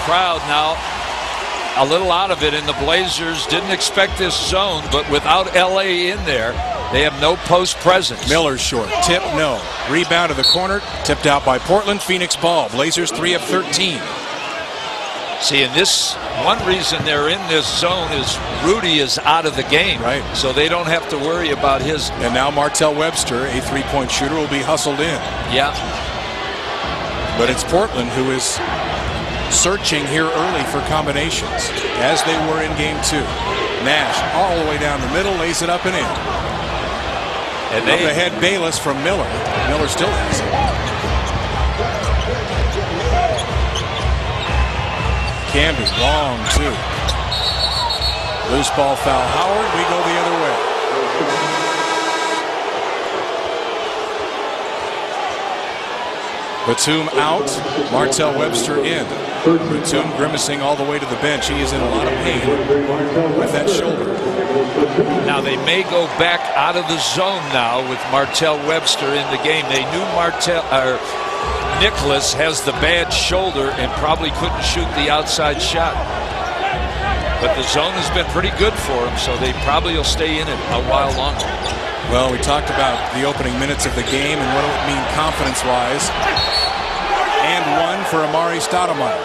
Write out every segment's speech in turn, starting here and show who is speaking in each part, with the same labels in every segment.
Speaker 1: crowd now a little out of it, and the Blazers didn't expect this zone, but without L.A. in there, they have no post presence.
Speaker 2: Miller's short. Tip, no. Rebound to the corner. Tipped out by Portland. Phoenix ball. Blazers 3 of 13.
Speaker 1: See, and this, one reason they're in this zone is Rudy is out of the game.
Speaker 2: Right.
Speaker 1: So they don't have to worry about his.
Speaker 2: And now Martell Webster, a three-point shooter, will be hustled in.
Speaker 1: Yeah.
Speaker 2: But it's Portland who is searching here early for combinations, as they were in game 2. Nash all the way down the middle, lays it up and in. And up ahead, Bayless from Miller. Miller still has it. Camby, long two. Loose ball foul Howard. We go the other way. Batum out. Martell Webster in. Batum grimacing all the way to the bench. He is in a lot of pain with that shoulder.
Speaker 1: Now they may go back out of the zone now with Martell Webster in the game. They knew Nicholas has the bad shoulder and probably couldn't shoot the outside shot. But the zone has been pretty good for him, so they probably will stay in it a while longer.
Speaker 2: Well, we talked about the opening minutes of the game and what it would mean confidence-wise. And one for Amari Stoudemire.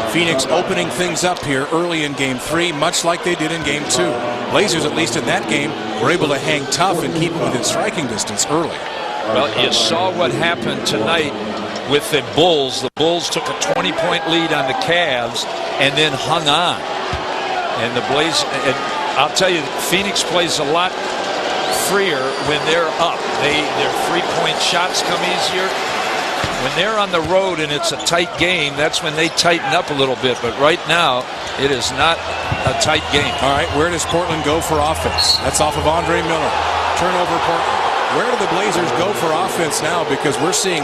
Speaker 2: Phoenix opening things up here early in game 3, much like they did in game 2. Blazers, at least in that game, were able to hang tough and keep it within striking distance early.
Speaker 1: Well, you saw what happened tonight with the Bulls. The Bulls took a 20-point lead on the Cavs and then hung on. And the Blazers, and I'll tell you, Phoenix plays a lot freer when they're up. Their three-point shots come easier. When they're on the road and it's a tight game, that's when they tighten up a little bit. But right now, it is not a tight game.
Speaker 2: All right, where does Portland go for offense? That's off of Andre Miller. Turnover, Portland. Where do the Blazers go for offense now? Because we're seeing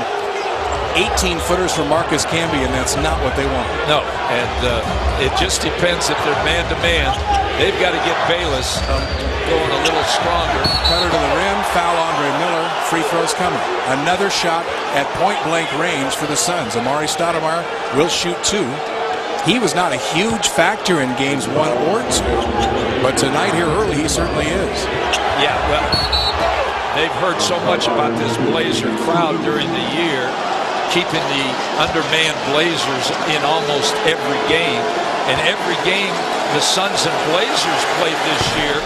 Speaker 2: 18-footers from Marcus Camby, and that's not what they want.
Speaker 1: No, and it just depends if they're man-to-man. They've got to get Bayless going a little stronger.
Speaker 2: Cutter to the rim, foul Andre Miller. Free throws coming. Another shot at point-blank range for the Suns. Amari Stoudemire will shoot 2. He was not a huge factor in games 1 or 2, but tonight here early he certainly is.
Speaker 1: Yeah, well, they've heard so much about this Blazer crowd during the year, keeping the undermanned Blazers in almost every game. And every game the Suns and Blazers played this year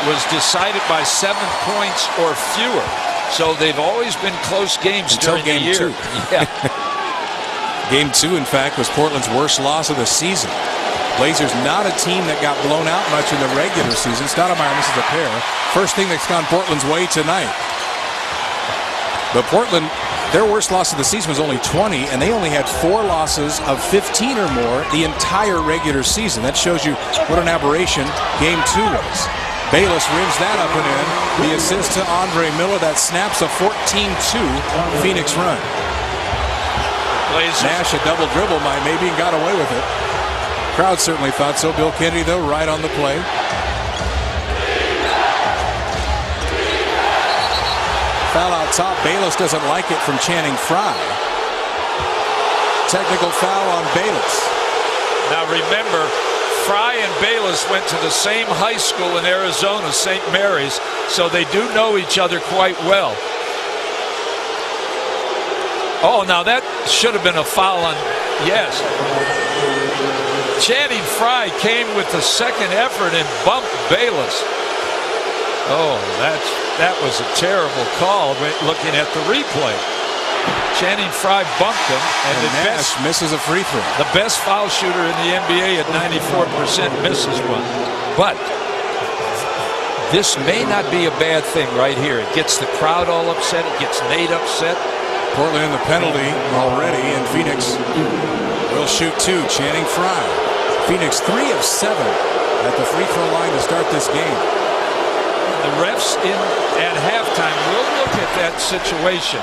Speaker 1: was decided by 7 points or fewer. So they've always been close games
Speaker 2: until
Speaker 1: during
Speaker 2: game
Speaker 1: the year.
Speaker 2: 2. Yeah. Game 2, in fact, was Portland's worst loss of the season. Blazers not a team that got blown out much in the regular season. Stoudemire misses a pair. First thing that's gone Portland's way tonight. But Portland, their worst loss of the season was only 20, and they only had 4 losses of 15 or more the entire regular season. That shows you what an aberration game 2 was. Bayless rims that up and in. The assist to Andre Miller. That snaps a 14-2 Phoenix run. Nash a double dribble, maybe got away with it. Crowd certainly thought so. Bill Kennedy, though, right on the play. Foul out top. Bayless doesn't like it from Channing Frye. Technical foul on Bayless.
Speaker 1: Now remember, Frye and Bayless went to the same high school in Arizona, St. Mary's, so they do know each other quite well. Oh, now that should have been a foul on, yes. Channing Frye came with the second effort and bumped Bayless. Oh, that was a terrible call looking at the replay. Channing Frye bumped him, and the
Speaker 2: Nash misses a free throw.
Speaker 1: The best foul shooter in the NBA at 94% misses one. But this may not be a bad thing right here. It gets the crowd all upset. It gets Nate upset.
Speaker 2: Portland in the penalty already, and Phoenix will shoot 2. Channing Frye. Phoenix 3 of 7 at the free throw line to start this game.
Speaker 1: The refs at halftime will look at that situation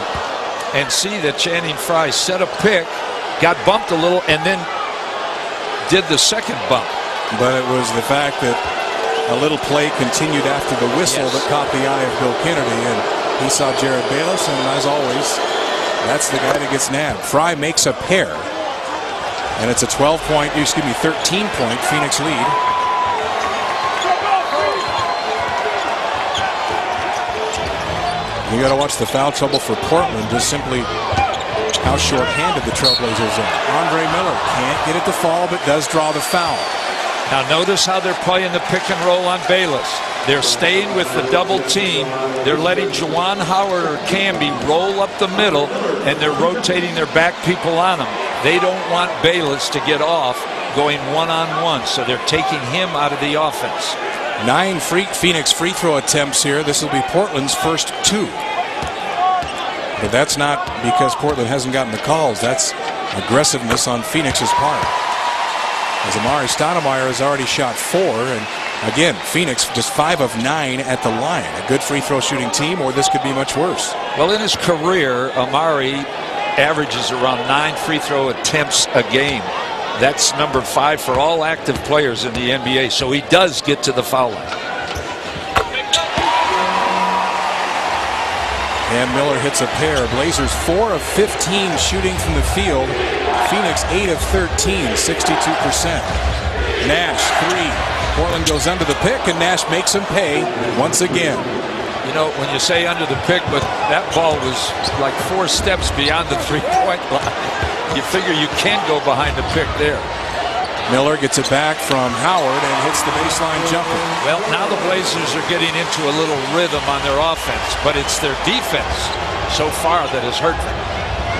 Speaker 1: and see that Channing Frye set a pick, got bumped a little, and then did the second bump.
Speaker 2: But it was the fact that a little play continued after the whistle that caught the eye of Bill Kennedy, and he saw Jared Bayless, and as always, that's the guy that gets nabbed. Frye makes a pair. And it's a 13-point Phoenix lead. You got to watch the foul trouble for Portland, just simply how short-handed the Trailblazers are. Andre Miller can't get it to fall, but does draw the foul.
Speaker 1: Now notice how they're playing the pick and roll on Bayless. They're staying with the double team. They're letting Juwan Howard or Camby roll up the middle, and they're rotating their back people on them. They don't want Bayless to get off going one-on-one, so they're taking him out of the offense.
Speaker 2: 9 Phoenix free throw attempts here. This will be Portland's first 2. But that's not because Portland hasn't gotten the calls. That's aggressiveness on Phoenix's part. As Amari Stoudemire has already shot 4. And again, Phoenix just 5 of 9 at the line. A good free throw shooting team, or this could be much worse.
Speaker 1: Well, in his career, Amari averages around 9 free throw attempts a game. That's number 5 for all active players in the NBA, so he does get to the foul line.
Speaker 2: And Miller hits a pair. Blazers 4 of 15 shooting from the field. Phoenix 8 of 13, 62%. Nash 3. Portland goes under the pick, and Nash makes him pay once again.
Speaker 1: You know, when you say under the pick, but that ball was like 4 steps beyond the three-point line. You figure you can go behind the pick there.
Speaker 2: Miller gets it back from Howard and hits the baseline jumper.
Speaker 1: Well, now the Blazers are getting into a little rhythm on their offense, but it's their defense so far that has hurt them.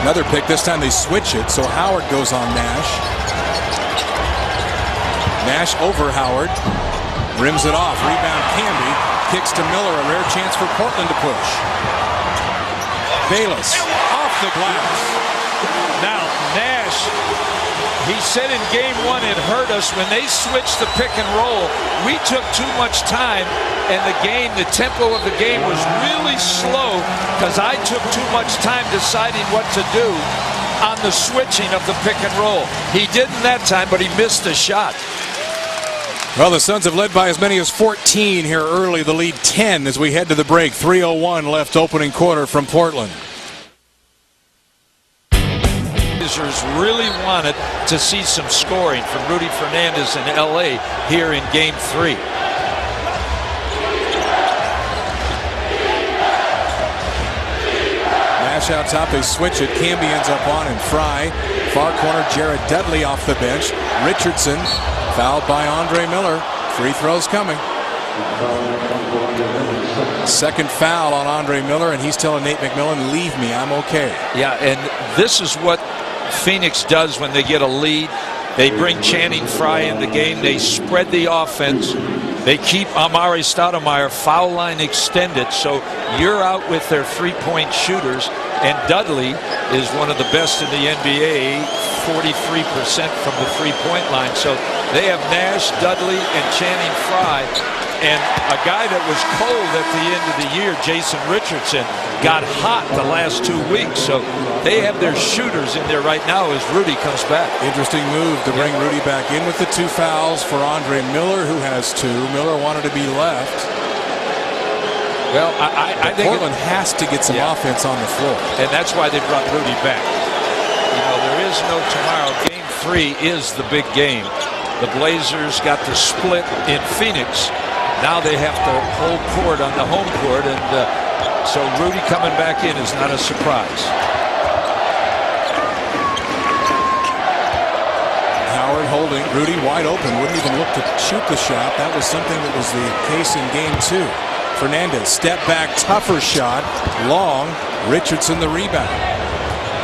Speaker 2: Another pick. This time they switch it, so Howard goes on Nash. Nash over Howard. Rims it off. Rebound Camby. Kicks to Miller. A rare chance for Portland to push. Bayless off the glass.
Speaker 1: Now, Nash, he said in game 1 it hurt us when they switched the pick and roll. We took too much time, and the tempo of the game was really slow because I took too much time deciding what to do on the switching of the pick and roll. He didn't that time, but he missed a shot.
Speaker 2: Well, the Suns have led by as many as 14 here early. The lead 10 as we head to the break. 3:01 left opening quarter from Portland.
Speaker 1: Blazers really wanted to see some scoring from Rudy Fernandez in LA here in game 3.
Speaker 2: Nash out top, they switch it. Camby ends up on and Fry. Far corner, Jared Dudley off the bench. Richardson fouled by Andre Miller. Free throws coming. Second foul on Andre Miller, and he's telling Nate McMillan, leave me, I'm okay.
Speaker 1: Yeah, and this is what Phoenix does when they get a lead. They bring Channing Frye in the game. They spread the offense. They keep Amari Stoudemire foul line extended, so you're out with their three-point shooters, and Dudley is one of the best in the NBA, 43% from the three-point line. So they have Nash, Dudley, and Channing Frye. And a guy that was cold at the end of the year, Jason Richardson, got hot the last 2 weeks. So they have their shooters in there right now as Rudy comes back.
Speaker 2: Interesting move to bring Rudy back in with the 2 fouls for Andre Miller, who has 2. Miller wanted to be left.
Speaker 1: Well, I think
Speaker 2: Portland has to get some offense on the floor.
Speaker 1: And that's why they brought Rudy back. You know, there is no tomorrow. Game 3 is the big game. The Blazers got the split in Phoenix. Now they have to hold court on the home court, and so Rudy coming back in is not a surprise.
Speaker 2: Howard holding. Rudy wide open. Wouldn't even look to shoot the shot. That was something that was the case in game 2. Fernandez, step back, tougher shot. Long. Richardson the rebound.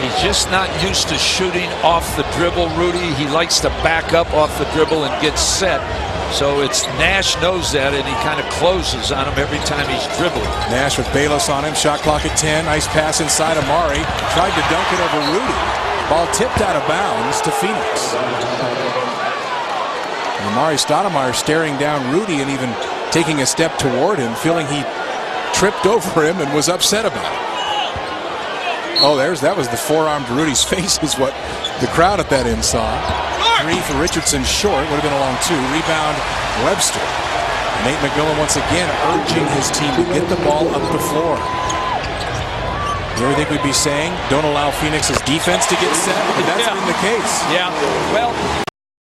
Speaker 1: He's just not used to shooting off the dribble, Rudy. He likes to back up off the dribble and get set. So it's Nash knows that, and he kind of closes on him every time he's dribbling. Nash with Bayless on him. Shot clock at 10. Nice pass inside Amari. Tried to dunk it over Rudy. Ball tipped out of bounds to Phoenix. And Amari Stoudemire staring down Rudy and even taking a step toward him, feeling he tripped over him and was upset about it. Oh, that was the forearm to Rudy's face is what the crowd at that end saw. 3 for Richardson short. Would have been a long 2. Rebound Webster. Nate McMillan once again urging his team to get the ball up the floor.
Speaker 2: You ever think we'd be saying, don't allow Phoenix's defense to get set? That's been the case.
Speaker 1: Yeah. Well,